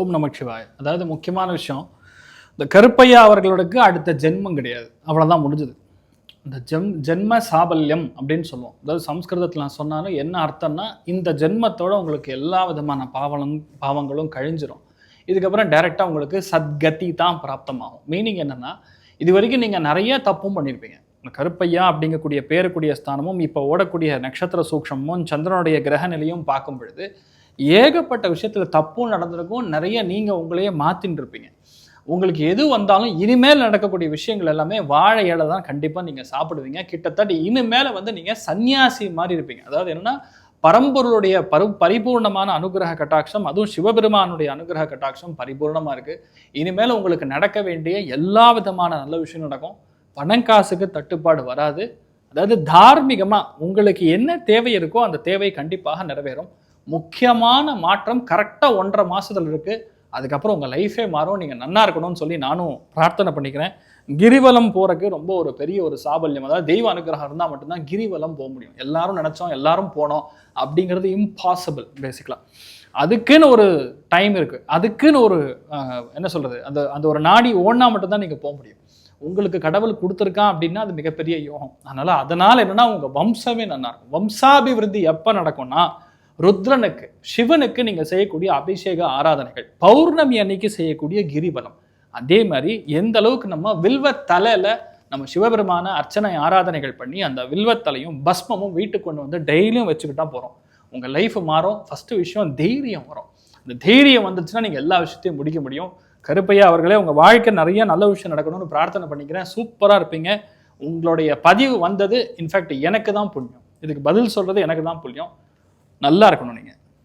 ஓம் நமச்சிவாய. அதாவது முக்கியமான விஷயம், இந்த கருப்பையா அவர்களுக்கு அடுத்த ஜென்மம் கிடையாது, அவ்வளோதான் முடிஞ்சது. இந்த ஜென்ம சாபல்யம் அப்படின்னு சொல்லுவோம். அதாவது சம்ஸ்கிருதத்தில் நான் சொன்னாலும் என்ன அர்த்தம்னா, இந்த ஜென்மத்தோட உங்களுக்கு எல்லா விதமான பாவங்களும் கழிஞ்சிரும். இதுக்கப்புறம் டைரெக்டாக உங்களுக்கு சத்கதி தான் பிராப்தமாகும். மீனிங் என்னன்னா, இது வரைக்கும் நீங்கள் நிறைய தப்பும் பண்ணியிருப்பீங்க. கருப்பையா அப்படிங்கக்கூடிய பேருக்குரிய ஸ்தானமும் இப்போ ஓடக்கூடிய நட்சத்திர சூக்ஷமும் சந்திரனுடைய கிரக நிலையும் பார்க்கும் பொழுது ஏகப்பட்ட விஷயத்தில் தப்பும் நடந்திருக்கும். நிறைய நீங்கள் உங்களையே மாற்றின்னு இருப்பீங்க. உங்களுக்கு எது வந்தாலும் இனிமேல் நடக்கக்கூடிய விஷயங்கள் எல்லாமே வாழை இலை தான் கண்டிப்பாக நீங்கள் சாப்பிடுவீங்க. கிட்டத்தட்ட இனிமேல் நீங்கள் சன்னியாசி மாதிரி இருப்பீங்க. அதாவது என்னன்னா, பரம்பொருளுடைய பரிபூர்ணமான அனுகிரக கட்டாட்சம், அதுவும் சிவபெருமானுடைய அனுகிரக கட்டாட்சம் பரிபூர்ணமாக இருக்குது. இனிமேல் உங்களுக்கு நடக்க வேண்டிய எல்லா விதமான நல்ல விஷயம் நடக்கும். பணங்காசுக்கு தட்டுப்பாடு வராது. அதாவது தார்மீகமாக உங்களுக்கு என்ன தேவை இருக்கோ அந்த தேவை கண்டிப்பாக நிறைவேறும். முக்கியமான மாற்றம் கரெக்டாக 1.5 மாதத்தில் இருக்குது. அதுக்கப்புறம் உங்கள் லைஃபே மாறும். நீங்கள் நன்னா இருக்கணும்னு சொல்லி நானும் பிரார்த்தனை பண்ணிக்கிறேன். கிரிவலம் போகிறக்கு ரொம்ப ஒரு பெரிய ஒரு சாபல்யம். அதாவது தெய்வ அனுகிரகம் இருந்தால் மட்டும்தான் கிரிவலம் போக முடியும். எல்லாரும் நினச்சோம் எல்லாரும் போனோம் அப்படிங்கிறது இம்பாசிபிள் பேசிக்கலாக. அதுக்குன்னு ஒரு டைம் இருக்குது. அதுக்குன்னு ஒரு என்ன சொல்கிறது, அந்த அந்த ஒரு நாடி ஓடினா மட்டும்தான் நீங்கள் போக முடியும். உங்களுக்கு கடவுள் கொடுத்துருக்கான் அப்படின்னா அது மிகப்பெரிய யோகம். அதனால் என்னென்னா, உங்கள் வம்சமே நல்லா இருக்கும். வம்சாபிவிருத்தி எப்போ நடக்கும்னா, ருத்ரனுக்கு சிவனுக்கு நீங்கள் செய்யக்கூடிய அபிஷேக ஆராதனைகள், பௌர்ணமி அன்னைக்கு செய்யக்கூடிய கிரிவலம், அதே மாதிரி எந்த அளவுக்கு நம்ம வில்வத்தலையில் நம்ம சிவபெருமான அர்ச்சனை ஆராதனைகள் பண்ணி அந்த வில்வத்தலையும் பஸ்மமும் வீட்டுக்கு கொண்டு வந்து டெய்லியும் வச்சுக்கிட்டா போகிறோம். உங்கள் லைஃப் மாறும். ஃபஸ்ட்டு விஷயம் தைரியம் வரும். அந்த தைரியம் வந்துச்சுன்னா நீங்கள் எல்லா விஷயத்தையும் முடிக்க முடியும். கருப்பையா அவர்களே, உங்கள் வாழ்க்கை நிறைய நல்ல விஷயம் நடக்கணும்னு பிரார்த்தனை பண்ணிக்கிறேன். சூப்பராக இருப்பீங்க. உங்களுடைய பதிவு வந்தது இன்ஃபேக்ட் எனக்கு தான் புண்ணியம். இதுக்கு பதில் சொல்கிறது எனக்கு தான் புண்ணியம். நல்லா இருக்கணும் நீங்கள்.